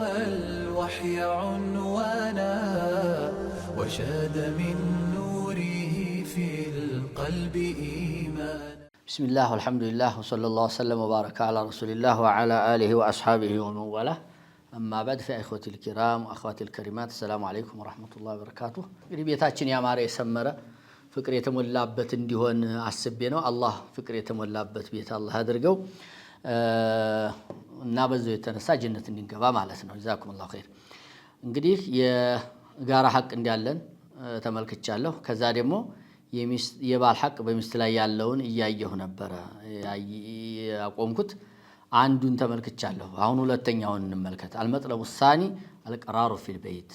الوحي عنوانا وشاد من نوره في القلب إيمان. بسم الله والحمد لله وصلى الله وسلم وبارك على رسول الله وعلى آله وأصحابه ومن والاه. أما بعد فإخوتي الكرام وأخواتي الكريمات السلام عليكم ورحمة الله وبركاته. ربيتاتشن يا ماري سمرة فكر يتمولابت انديهون عسبينو الله فكر يتمولابت بيت الله هادرقو نابزو يتنسى جنة النقبة مالتنا جزاكم الله خير. እንግዲህ የጋራ ሐቅ እንዲያለን ተመልክቻለሁ። ከዛ ደግሞ የባል ሐቅ በሚስት ላይ ያለውን እያየሁ ነበር ያቆምኩት አንዱን ተመልክቻለሁ። አሁን ሁለተኛውን እንመልከት። አልመጥለቡ الثاني القرار في البيت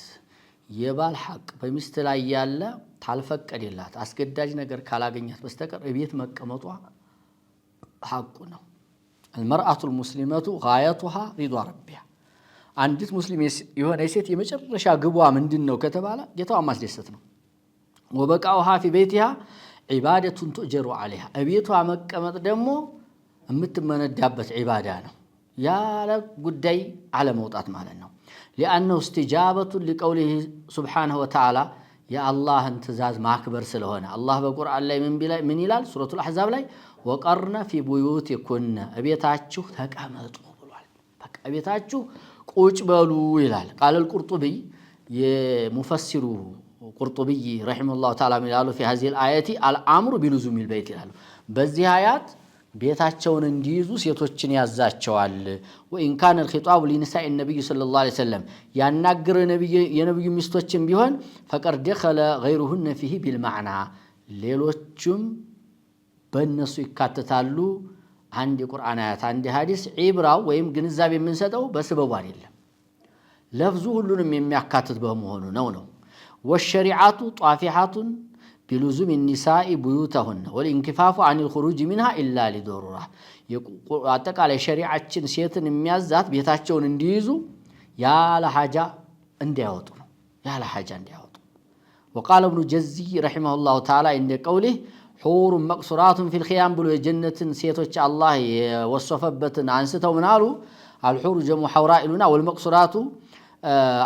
የባል ሐቅ በሚስት ላይ ያለ ታልፈቀደላት አስገዳጅ ነገር ካላገኛት በስተቀር እቤት መቀመጧ ሐቁ ነው። المرأة المسلمة غايتها رضا ربها አንዲት ሙስሊም የሆነ ሴት የመጨረሻ ግቧ ምንድነው ከተባለ ጌታዋ ማስደሰት ነው። وبقاؤها في بيتها عبادة تؤجر عليها እቤቷ መቀመጥ ደግሞ የምትመነዳበት ዒባዳ ነው። ያለ ጉዳይ አለ መውጣት ማለት ነው። لأنه استجابة لقوله سبحانه وتعالى يا الله انتزاز ማክበር ስለሆነ አላህ በቁርአን ላይ ምን ይላል? ሱረቱል አሕዛብ ላይ وقرن في بيوتكن እቤታችሁ ተቀመጡ ብሏል። በቃ እቤታችሁ ቁጭ በሉ ይላል። قال القرطبي የሙፈሲሩ ቁርጡብይ رحمه الله تعالى ይላሉ في هذه الآية الأمر بلزوم البيت ይላሉ። በዚህ አያት ቤታቸውን እንዲይዙ ሴቶችን ያዛቸዋል። وإن كان الخطاب لنساء النبي صلى الله عليه وسلم ያናገረ የነብዩ ሚስቶችን ቢሆን فقد دخل غيرهن فيه بالمعنى ሌሎችም በእነሱ ይካተታሉ። አንድ የቁርአን አያት አንድ ሐዲስ ዒብራው ወይም ግንዛቤ የምንሰጠው በስበቡ አይደለም፣ ለፍዙ ሁሉንም የሚያካትት በመሆኑ ነው። والشريعة طافحة بلزوم النساء بيوتهن والانكفاف عن الخروج منها إلا لضرورة አጠቃላይ ሸሪዓችን ሴትን የሚያዛት ቤታቸውን እንዲይዙ ያለ ሐጃ እንዲያወጡ ነው። ያለ ሐጃ እንዲያወጡ وقال ابن جزي رحمه الله تعالى عند قوله حور مقصورات في الخيام ብሎ የጀነትን ሴቶች አላህ የወሰፈበትን አንስተው ምን አሉ? الحور جمع حوراء لنا والمقصورات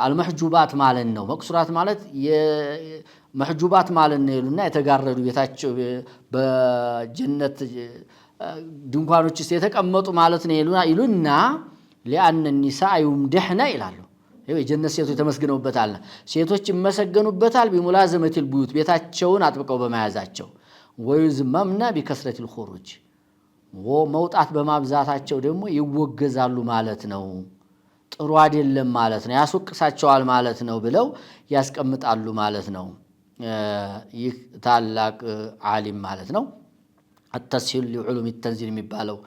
المحجوبات ማለት ነው። መቅሱራት ማለት የመህጁባት ማለት ነው ይሉና የተጋረዱ ቤታቸው በጀነት ድንኳኖች ውስጥ የተቀመጡ ማለት ነው ይሉና لأن النساء يمدحن ይላሉ። የጀነት ሴቶች ተመስግነውበታል። ሴቶች ይመሰገኑበታል بملازمة البيوت ቤታቸውን አጥብቀው በመያዛቸው ويذممن بكثرة الخروج ወመውጣት በማብዛታቸው ደግሞ ይወገዛሉ ማለት ነው። ጥሩ አይደለም ማለት ነው፣ ያስወቅሳቸዋል ማለት ነው ብለው ያስቀምጣሉ ማለት ነው። ይህ ታላቅ ዓሊም ማለት ነው التسهيل لعلوم التنزيل የሚባለው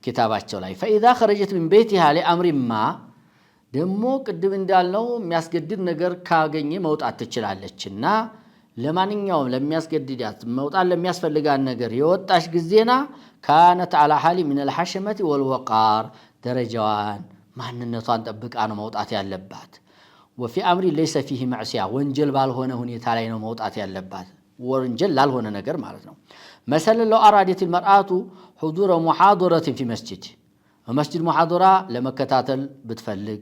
ኪታባቸው ላይ فإذا خرجت من بيتها لأمر ما ደግሞ ቅድም እንዳልነው የሚያስገድድ ነገር ካገኘ መውጣት ትችላለችና ለማንኛውም ለሚያስገድዳት መውጣት ለሚያስፈልጋት ነገር የወጣች ጊዜና كانت على حال من الحشمة والوقار ደረጃዋን ማንነቷን ጠብቃ ነው መውጣት ያለባት። وفي امر ليس فيه معصيه ወንጀል ባልሆነ ሁኔታ ላይ ነው መውጣት ያለባት፣ ወንጀል ላልሆነ ነገር ማለት ነው። مثلا لو ارادت المراه حضور محاضره في مسجد محاضره ለመከታተል ብትፈልግ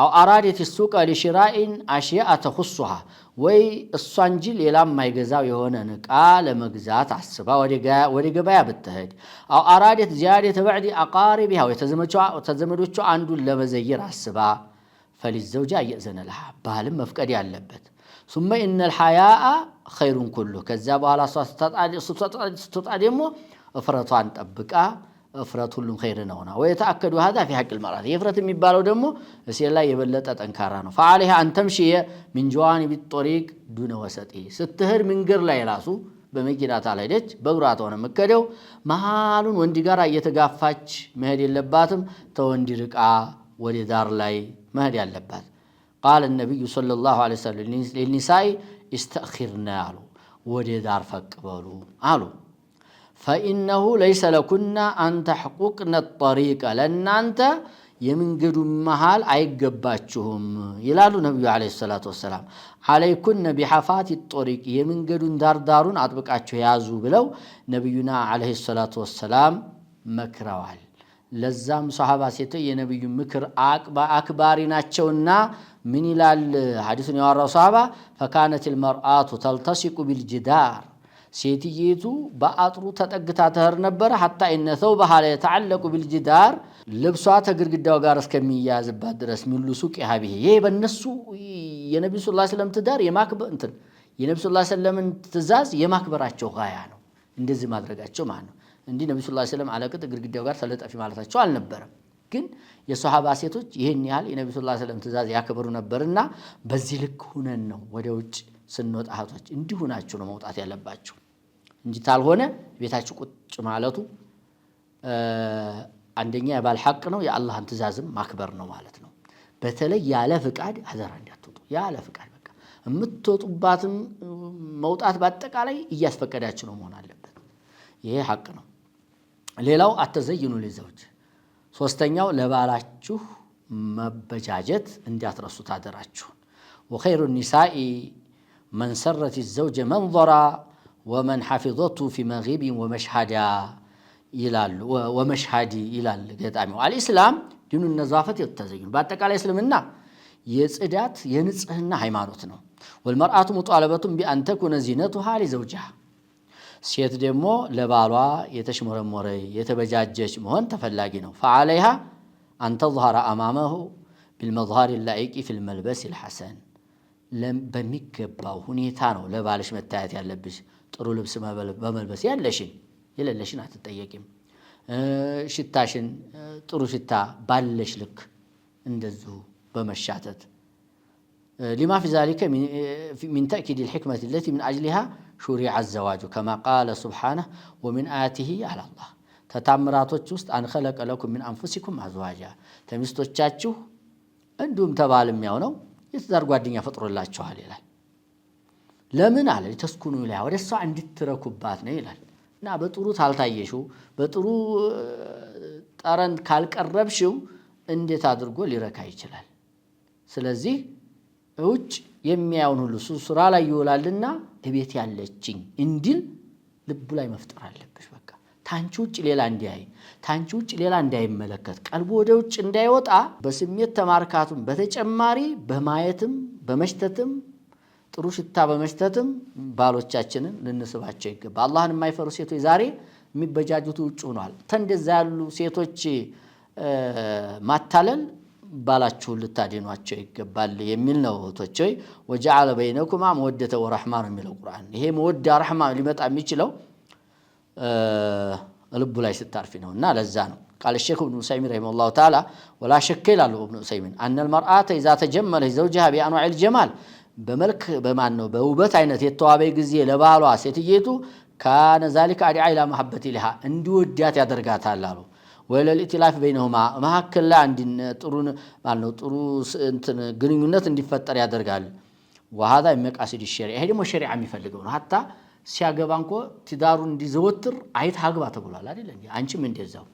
او ارادت السوق لشراء اشياء تخصها ወይ እሷ እንጂ ሌላም ማይገዛው የሆነ ዕቃ ለመግዛት አስባ ወደ ገበያ ብትሄድ او ارادت زياده بعد اقاربها ወተዘመዶቿ አንዱን ለመዘየር አስባ فللزوج يأذن لها ባልም መፍቀድ ያለበት ثم ان الحياء خير كله ከዛ በኋላ ስትወጣ ደግሞ እፍረቷን ጠብቃ እፍረት ሁሉም ኸይር ነውና ويتأكد هذا في حق المرأة يفرت የሚባለው ደግሞ እሴት ላይ የበለጠ ጠንካራ ነው። فعليها أن تمشي من جوانب الطريق دون وسطه ስትሄድ መንገድ ላይ ራሱ በመኪና ታልሄደች በእግሯ ነው መከደው መሃሉን ወንድ ጋር እየተጋፋች መሄድ የለባትም። ተወንድ ርቃ ወደ ዳር ላይ መሄድ ያለባት። قال النبي صلى الله عليه وسلم للنساء استأخرنا አሉ ወደ ዳር ፈቅ በሉ አሉ فإنه ليس لكن أن تحققن الطريق ለእናንተ የመንገዱ መሃል አይገባችሁም ይላሉ ነብዩ አለይሂ ሰላቱ ወሰለም። عليكن بحفات الطريق የመንገዱን ዳርዳሩን አጥብቃችሁ ያዙ ብለው ነብዩና አለይሂ ሰላቱ ወሰለም መክረዋል። ለዛም ሷሃባ ሴቶች የነብዩ ምክር አክባሪ ናቸውና ምን ይላል ሐዲሱን ያወራው ሷሃባ فكانت المرأة تلتصق بالجدار ሴትየቱ በአጥሩ ተጠግታ ተህር ነበር حتى ان ثوبها يتعلق بالجدار ልብሷ ተግርግዳው ጋር እስከሚያዝባት ድረስ ሚሉ ሱቅ ያህብህ ይሄ በእነሱ የነብዩ ሰለላሁ ዐለይሂ ወሰለም ትዳር የማክበር እንትን የነብዩ ሰለላሁ ዐለይሂ ወሰለም ትእዛዝ የማክበራቸው ጋያ ነው እንደዚህ ማድረጋቸው ማለት ነው እንዴ ነብዩ ሰለላሁ ዐለይሂ ወሰለም አለቀጥ ግርግዳው ጋር ተለጣፊ ማለታቸው አልነበረም ግን የሷሃባ ሴቶች ይሄን ያህል የነብዩ ሰለላሁ ዐለይሂ ወሰለም ትእዛዝ ያከብሩ ነበርና በዚህ ልክ ሆነን ነው ወደ ውጭ ስንወጣ እህቶች እንዲሁ ናችሁ ነው መውጣት ያለባችሁ እንጂ ታልሆነ ቤታችሁ ቁጭ ማለቱ አንደኛ የባል ሐቅ ነው የአላህን ትእዛዝም ማክበር ነው ማለት ነው በተለይ ያለ ፍቃድ አዘራ እንዳትወጡ ያለ ፍቃድ በቃ የምትወጡባትን መውጣት በአጠቃላይ እያስፈቀዳችሁ ነው መሆን አለበት ይሄ ሐቅ ነው ሌላው አተዘይኑ ለዘውጅ ሶስተኛው ለባላችሁ መበጃጀት እንዲያትረሱት አደራችሁ وخير النساء من سرت الزوج منظرا ومن حفظته في مغيب ومشهدا ይላል ወመሽሃዲ ይላል ገጣሚው አልኢስላም ዲኑ ነዛፈት የተዘይኑ በአጠቃላይ እስልምና የጽዳት የንጽህና ሃይማኖት ነው والمرأة مطالبة بأن تكون زينتها لزوجها ሴት ደግሞ ለባሏ የተሽመረመረ የተበጃጀች መሆን ተፈላጊ ነው فعليها أن تظهر أمامه بالمظهر اللائق في الملبس الحسن በሚገባው ሁኔታ ነው ለባልሽ መታየት ያለብሽ ጥሩ ልብስ በመልበስ ያለሽን የለለሽን አትጠየቂም ሽታሽን ጥሩ ሽታ ባለሽ ልክ እንደዚሁ በመሻተት لما في ذلك من تأكيد الحكمة التي من أجلها شرع الزواج كما قال سبحانه ومن آياته على الله ተታምራቶች ውስጥ أن خلق لكم من أنفسكم أزواجا ተሚስቶቻችሁ እንዲሁም ተባልም ያው ነው የትዳር ጓደኛ ፈጥሮላችኋል ይላል ለምን አለ ተስኩኑ ላይ ወደሷ እንድትረኩባት ነው ይላል እና በጥሩ ታልታየሽው በጥሩ ጠረን ካልቀረብሽው እንዴት አድርጎ ሊረካ ይችላል ስለዚህ እውጭ የሚያውን ሁሉ ሱራ ላይ ይውላልና እቤት ያለችኝ እንዲል ልቡ ላይ መፍጠር አለብሽ በቃ ታንቺ ውጭ ሌላ እንዲያይ ታንቺ ውጭ ሌላ እንዳይመለከት ቀልቡ ወደ ውጭ እንዳይወጣ በስሜት ተማርካቱም በተጨማሪ በማየትም በመሽተትም ጥሩ ሽታ በመሽተትም ባሎቻችንን ልንስባቸው ይገባል አላህን የማይፈሩ ሴቶች ዛሬ የሚበጃጁት ውጭ ሆኗል ተንደዛ ያሉ ሴቶች ማታለል ባላችሁን ልታደኗቸው ይገባል የሚል ነው እህቶቼ ወጀዐለ በይነኩማ መወደተ ወረሕማ ነው የሚለው ቁርአን ይሄ መወደ ረሕማ ሊመጣ የሚችለው ልቡ ላይ ስታርፊ ነውና ለዛ ነው قال الشيخ ابن عثيمين رحمه الله تعالى ولا شك له ابن عثيمين أن المرأة إذا تجملت زوجها بأنواع الجمال በመልክ በማን ነው በውበት አይነት የተዋበይ ጊዜ ለባሏ ሴትየቱ ካነ ذلك ادعى الى محبه لها እንዲወዳት ያደርጋታል አሉ ወለልኢትላፍ በይነሁማ መሐከል ላይ ጥሩ ማለት ነው ጥሩ እንትን ግንኙነት እንዲፈጠር ያደርጋል وهذا المقاصد الشرعي ይሄ ደግሞ ሸሪዓ የሚፈልገው ነው hatta ሲያገባ እንኳ ትዳሩን እንዲዘወትር አይት አግባ ተብሏል አይደል እንዴ አንቺም እንደዛው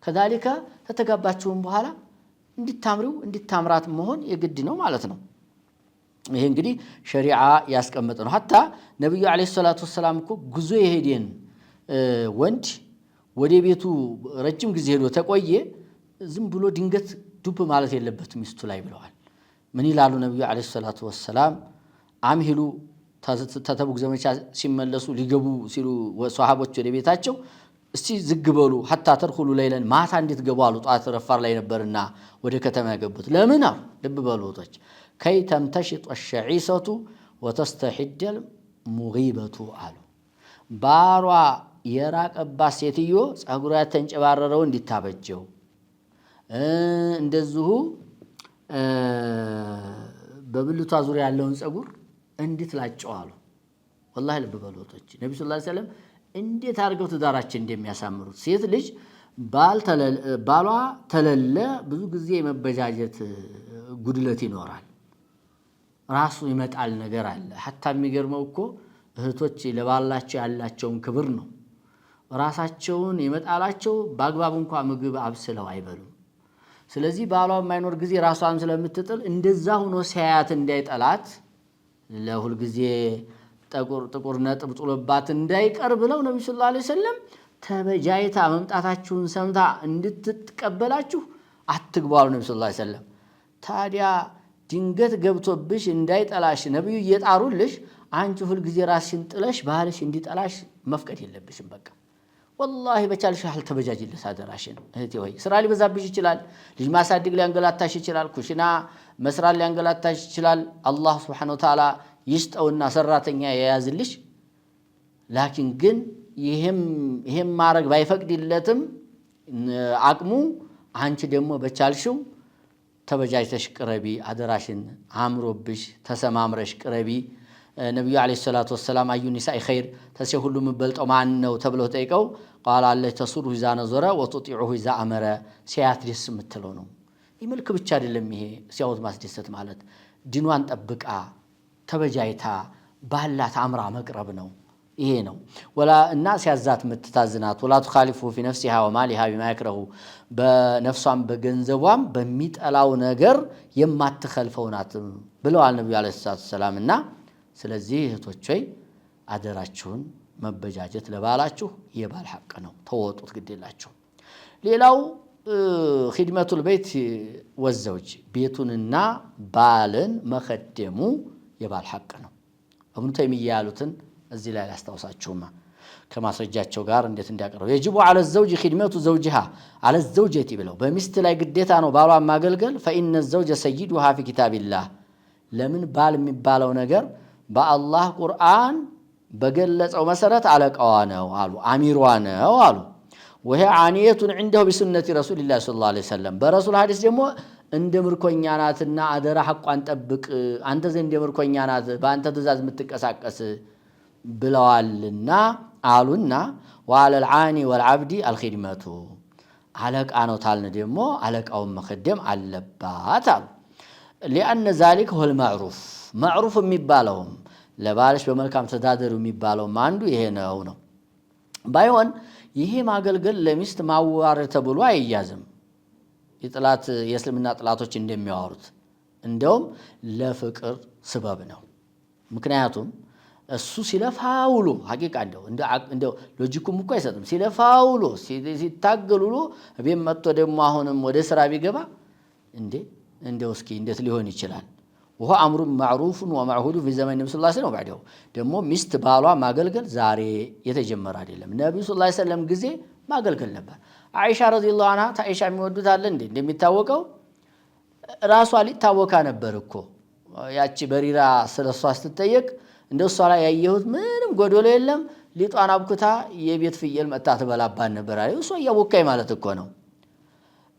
ከذلك ተተጋባችሁም በኋላ እንድታምሪው እንድታምራት መሆን የግድ ነው ማለት ነው ይሄ እንግዲህ ሸሪዓ ያስቀመጠ ነው hatta ነብዩ አለይሂ ሰላቱ ወሰለም እኮ ጉዞ የሄደን ወንድ ወደ ቤቱ ረጅም ጊዜ ሄዶ ተቆየ ዝም ብሎ ድንገት ዱብ ማለት የለበትም ሚስቱ ላይ ብለዋል ምን ይላሉ ነብዩ አለይሂ ሰላቱ ወሰለም አምሂሉ ተተቡክ ዘመቻ ሲመለሱ ሊገቡ ሲሉ ወሷሃቦች ወደ ቤታቸው እስቲ ዝግበሉ hatta ተርኹሉ ለይለን ማታ እንዴት ገቡ አሉ ጧት ረፋር ላይ ነበርና ወደ ከተማ ያገቡት ለምን አሉ ልብ በሉቶች كي تمتشط الشعيسة وتستحد المغيبة አሉ ባሯ የራቀባት ሴትዮ ጸጉሯ ተንጨባረረው እንዲታበጀው እንደዚሁ በብልቷ ዙሪያ ያለውን ጸጉር እንድትላጨው አሉ والله ልብ በሉቶች ነብዩ ሰለላሁ ዐለይሂ ወሰለም እንዴት አድርገው ትዳራችን እንደሚያሳምሩት ሴት ልጅ ባሏ ተለለ ብዙ ጊዜ መበጃጀት ጉድለት ይኖራል ራሱ ይመጣል ነገር አለ hatta የሚገርመው እኮ እህቶች ለባላቸው ያላቸውን ክብር ነው ራሳቸውን ይመጣላቸው በአግባብ እንኳን ምግብ አብስለው አይበሉም ስለዚህ ባሏ የማይኖር ጊዜ ራሷን ስለምትጥል እንደዛ ሆኖ ሲያያት እንዳይጠላት ለሁል ጊዜ ጥቁር ነጥብ ጥሎባት እንዳይቀር ብለው ነብዩ ሰለላሁ ዐለይሂ ወሰለም ተበጃይታ መምጣታችሁን ሰምታ እንድትቀበላችሁ አትግባሉ ነብዩ ሰለላሁ ዐለይሂ ወሰለም። ታዲያ ድንገት ገብቶብሽ እንዳይጠላሽ ነብዩ እየጣሩልሽ አንቺ ሁሉ ጊዜ ራስሽን ጥለሽ ባልሽ እንዲጠላሽ መፍቀድ የለብሽም። በቃ ወላሂ በቻልሽ ያህል ተበጃጅልሽ አደራሽን እህቴ ሆይ። ስራ ሊበዛብሽ ይችላል፣ ልጅ ማሳደግ ሊያንገላታሽ ይችላል፣ ኩሽና መስራት ሊያንገላታሽ ይችላል። አላህ ሱብሓነሁ ወተዓላ ይስጠውና ሰራተኛ የያዝልሽ። ላኪን ግን ይሄም ማድረግ ባይፈቅድለትም አቅሙ አንቺ ደግሞ በቻልሽው ተበጃጅተሽ ቅረቢ አደራሽን፣ አምሮብሽ ተሰማምረሽ ቅረቢ። ነብዩ አለይሂ ሰላቱ ወሰላም አዩ ኒሳኢ ኸይር ተሴ ሁሉ የምበልጠው ማን ነው ተብለው ጠይቀው ቃል አለ ተሱሩ ኢዛ ነዘረ ወቱጢዑሁ ኢዛ አመረ፣ ሲያት ደስ የምትለው ነው። መልክ ብቻ አይደለም ይሄ ሲያውት ማስደሰት ማለት ዲኗን ጠብቃ ተበጃይታ ባላት አምራ መቅረብ ነው። ይሄ ነው ወላ እና ሲያዛት ምትታዝናት ወላ ተኻሊፉ ፊ ነፍሲሃ ወማሊሃ ቢማ ይክረሁ፣ በነፍሷም በገንዘቧም በሚጠላው ነገር የማትኸልፈው ናት ብለዋል ነብዩ አለይሂ ሰላቱ ወሰላም። እና ስለዚህ እህቶች ሆይ አደራችሁን መበጃጀት ለባላችሁ የባል ሐቅ ነው፣ ተወጡት ግዴላችሁ። ሌላው ኺድመቱል ቤት ወዘውጅ ቤቱንና ባልን መኸደሙ የባል ሐቅ ነው። እብኑ ተይሚያ ያሉትን እዚህ ላይ ላስታውሳችሁማ ከማስረጃቸው ጋር እንዴት እንዲያቀርቡ የጅቡ على الزوج خدمة زوجها على الزوجة ብለው በሚስት ላይ ግዴታ ነው ባሏን ማገልገል። فإن الزوج سيدها في كتاب الله ለምን ባል የሚባለው ነገር በአላህ ቁርአን በገለጸው መሰረት አለቃዋ ነው አሉ፣ አሚሯ ነው አሉ። وهي عانية عنده بسنة رسول الله صلى الله عليه وسلم በረሱል ሐዲስ ደግሞ እንደ ምርኮኛ ናትና አደራ ሐቋን ጠብቅ፣ አንተ ዘንድ ምርኮኛ ናት፣ በአንተ ትእዛዝ የምትቀሳቀስ ብለዋልና አሉና وعلى العاني والعبد الخدمة አለቃ ነው ታልን ደግሞ አለቃውን መخدም አለባት አሉ። لأن ذلك هو المعروف معروف የሚባለውም ለባልሽ በመልካም ተዳደሩ የሚባለው አንዱ ይሄ ነው። ባይሆን ይሄ ማገልገል ለሚስት ማዋረድ ተብሎ አይያዝም። የጥላት የእስልምና ጥላቶች እንደሚያወሩት እንደውም ለፍቅር ስበብ ነው። ምክንያቱም እሱ ሲለፋውሎ ሐቂቃ እንደው ሎጂኩም እኮ አይሰጥም። ሲለፋውሎ ሲታገሉሎ ቤት መጥቶ ደግሞ አሁንም ወደ ስራ ቢገባ እንደው እስኪ እንዴት ሊሆን ይችላል? ወሆ አምሩ ማዕሩፍ ወማዕሁድ في زمن النبي صلى الله عليه وسلم بعده ደግሞ ሚስት ባሏ ማገልገል ዛሬ የተጀመረ አይደለም። ነብዩ ሰለላሁ ዐለይሂ ወሰለም ጊዜ ማገልገል ነበር። አይሻ ረዲየላሁ ዐንሃ ታይሻ የሚወዱት አለ እንደሚታወቀው ራሷ ሊታወካ ነበር እኮ ያቺ በሪራ ስለሷ ስትጠየቅ እንደሷ ላይ ያየሁት ምንም ጎዶሎ የለም፣ ሊጧን አብኩታ የቤት ፍየል መጣ ተበላባን ነበር አለ። እሷ ያወካይ ማለት እኮ ነው።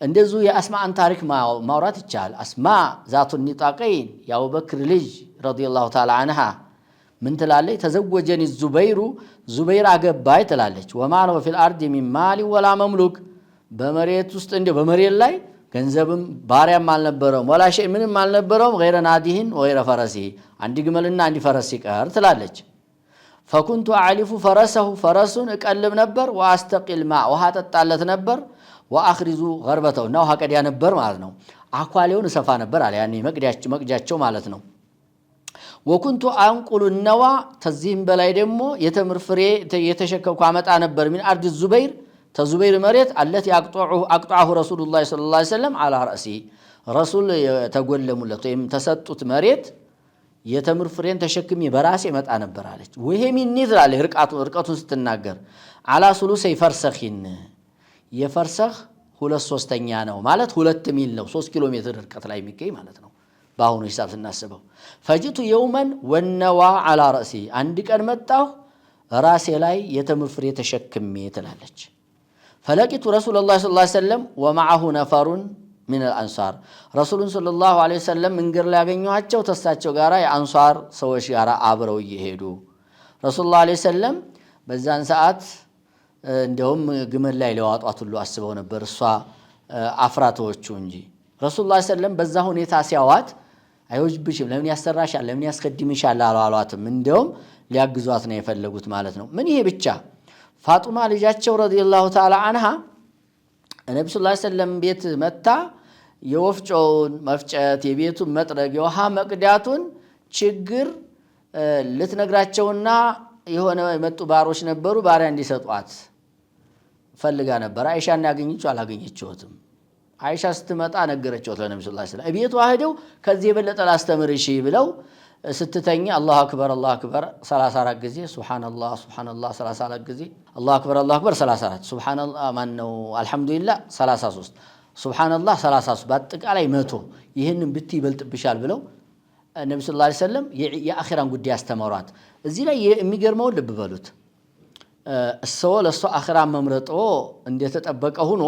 እንደዚሁ የአስማን ታሪክ ማውራት ይቻላል። አስማ ዛቱ ኒጣቀይን የአቡበክር ልጅ ረዲየላሁ ተዓላ ዐንሃ ምን ትላለች? ተዘወጀኒ ዙበይር አገባይ ትላለች። ወማለው ፊል አርድ ሚን ማሊ ወላ መምሉክ፣ በመሬት ውስጥ በመሬት ላይ ገንዘብም ባሪያም አልነበረውም፣ ወላ ሸይ ምንም አልነበረውም፣ ገይረ ናዲህን ወይረ ፈረሲ፣ አንድ ግመልና አንድ ፈረስ ሲቀር ትላለች። ፈኩንቱ አዕሊፉ ፈረሰሁ፣ ፈረሱን እቀልብ ነበር፣ ወአስተቂል ማ ውሃ ጠጣለት ነበር፣ ወአኽሪዙ ገርበተው እና ውሃ ቀዲያ ነበር ማለት ነው። አኳሌውን እሰፋ ነበር አለ፣ ያኔ መቅጃቸው ማለት ነው። ወኩንቱ አንቁሉ ነዋ፣ ተዚህም በላይ ደግሞ የተምር ፍሬ የተሸከምኩ አመጣ ነበር። ሚን አርድ ዙበይር፣ ተዙበይር መሬት አለት አቅጧሁ ረሱሉላህ ሰለላሁ ዐለይሂ ወሰለም አላ ረእሲ፣ ረሱል ተጎለሙለት ወይም ተሰጡት መሬት የተምር ፍሬን ተሸክሜ በራሴ መጣ ነበር አለች። ወሄ ሚኒ ትላለች ርቀቱን ስትናገር አላ ሱሉሰይ ፈርሰኺን፣ የፈርሰኽ 2/3 ነው ማለት 2 ሚል ነው፣ 3 ኪሎ ሜትር ርቀት ላይ የሚገኝ ማለት ነው በአሁኑ ሂሳብ ስናስበው። ፈጅቱ የውመን ወነዋ አላ ረእሲ፣ አንድ ቀን መጣሁ ራሴ ላይ የተምር ፍሬ ተሸክሜ ትላለች። ፈለቂቱ ረሱለላህ ሰለላሁ ዐለይሂ ወሰለም ወመዐሁ ነፈሩን ሚን አልአንሷር፣ ረሱሉን ሰለላሁ ዐለይሂ ወሰለም መንገድ ላይ ያገኘኋቸው ተሳቸው ጋራ የአንሷር ሰዎች ጋራ አብረው እየሄዱ ረሱሉላህ ዐለይሂ ወሰለም በዛን ሰዓት እንደውም ግመል ላይ ለዋጧት ሁሉ አስበው ነበር፣ እሷ አፍራቶቹ እንጂ። ረሱሉላህ ዐለይሂ ወሰለም በዛ ሁኔታ ሲያዋት አይወጅብሽም፣ ለምን ያሰራሻል፣ ለምን ያስከድምሻል አሏትም። እንደውም ሊያግዟት ነው የፈለጉት ማለት ነው። ምን ይሄ ብቻ ፋጡማ ልጃቸው ረዲየላሁ ተዓላ ዐንሃ ነብዩ ሰለላሁ ዐለይሂ ወሰለም ቤት መታ የወፍጮውን መፍጨት፣ የቤቱን መጥረግ፣ የውሃ መቅዳቱን ችግር ልትነግራቸውና የሆነ የመጡ ባሮች ነበሩ ባሪያ እንዲሰጧት ፈልጋ ነበር። አይሻን ያገኘችው አላገኘችውትም። አይሻ ስትመጣ ነገረችው ለነብዩ ሰለላሁ ዐለይሂ ወሰለም። እቤቷ ሄደው ከዚህ የበለጠ ላስተምርሽ ብለው ስትተኛ አላሁ አክበር 34 ጊዜ ሱብሃንአላህ ሱብሃንአላህ 34 ጊዜ አላሁ አክበር 34 ሱብሃንአላህ ማነው አልহামዱሊላህ 33 ሱብሃንአላህ 33 በአጠቃላይ 100 ይሄንን ብትይ ይበልጥብሻል ብለው ነብዩ ሰለላሁ ዐለይሂ ወሰለም የአኺራን ጉዳይ አስተማሯት። እዚህ ላይ የሚገርመው ልብ በሉት እሰው ለሷ አኺራን መምረጦ እንደተጠበቀ ሆኖ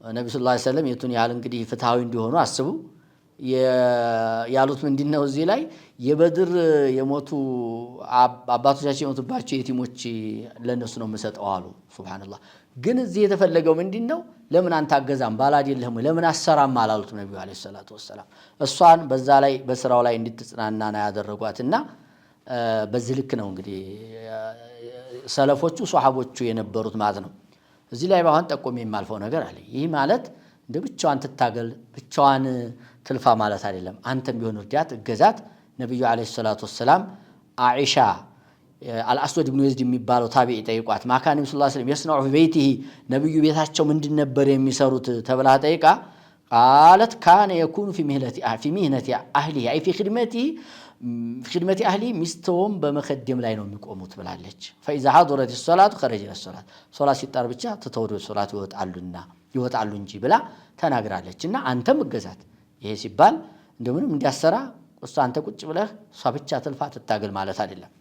ነብዩ ሰለላሁ ዐለይሂ ወሰለም የቱን ያህል እንግዲህ ፍትሃዊ እንዲሆኑ አስቡ ያሉት ምንድነው እዚህ ላይ የበድር የሞቱ አባቶቻችን የሞቱባቸው የቲሞች ለነሱ ነው መሰጠው አሉ። ሱብሃንአላህ ግን እዚህ የተፈለገው ምንድነው ለምን አንተ አገዛም ባላዲልህም ለምን አሰራም አላሉት ነብዩ አለይሂ ሰላቱ ወሰለም። እሷን በዛ ላይ በስራው ላይ እንድትጽናናና ያደረጓትና በዚህ ልክ ነው እንግዲህ ሰለፎቹ ሷሃቦቹ የነበሩት ማለት ነው። እዚህ ላይ ባሁን ጠቆም የማልፈው ነገር አለ። ይህ ማለት እንደ ብቻዋን ትታገል ብቻዋን ትልፋ ማለት አይደለም። አንተም ቢሆን እርዳት እገዛት። ነብዩ አለይሂ ሰላቱ ወሰለም አኢሻ አልአስወድ ኢብኑ የዝድ የሚባለው ታቢዒ ጠይቋት ማካን ነብዩ ሰለላሁ ዐለይሂ ወሰለም يصنع في بيته ነብዩ ቤታቸው ምንድን ነበር የሚሰሩት ተብላ ጠይቃ قالت كان يكون في مهنة أهله أي في خدمة أهله مستوم بمخدم لا ينوم يقوموا بلالج فإذا حضرت الصلاة خرج إلى الصلاة صلاة ستار بتشا تتورد الصلاة يوتعلن እንጂ ብላ ተናግራለችና አንተም እገዛት። ይሄ ሲባል እንደምንም እንዲያሰራ እሷ አንተ ቁጭ ብለህ እሷ ብቻ ትልፋ ትታገል ማለት አይደለም።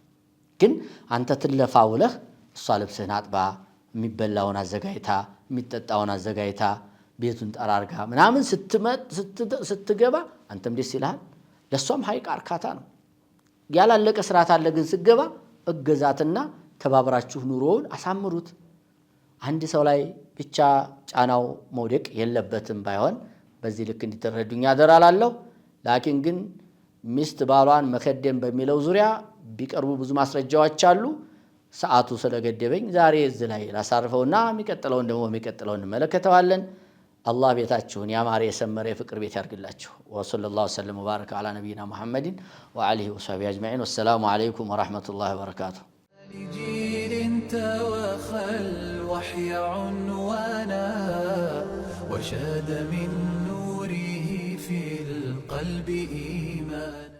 ግን አንተ ትለፋው ለህ እሷ ልብስህን አጥባ የሚበላውን አዘጋጅታ የሚጠጣውን አዘጋጅታ ቤቱን ጠራርጋ ምናምን ስትገባ አንተም ደስ ይልሃል። ለሷም ሀይቅ አርካታ ነው። ያላለቀ ስራት አለ ግን ስትገባ እገዛትና ተባብራችሁ ኑሮውን አሳምሩት። አንድ ሰው ላይ ብቻ ጫናው መውደቅ የለበትም። ባይሆን በዚህ ልክ እንድትረዱኝ ያደራላለሁ። ላኪን ግን ሚስት ባሏን መከደም በሚለው ዙሪያ ቢቀርቡ ብዙ ማስረጃዎች አሉ። ሰዓቱ ስለገደበኝ ዛሬ እዚህ ላይ ላሳርፈውና የሚቀጥለውን ደግሞ እንመለከተዋለን። الله بيتاچون يا ماري يسمر فكر بيت يرجلاچو وصلى الله وسلم وبارك على نبينا محمد وعليه وصحبه اجمعين والسلام عليكم ورحمه الله وبركاته. لجيل توخى الوحي عنوانا وشاد من نوره في القلب إيمان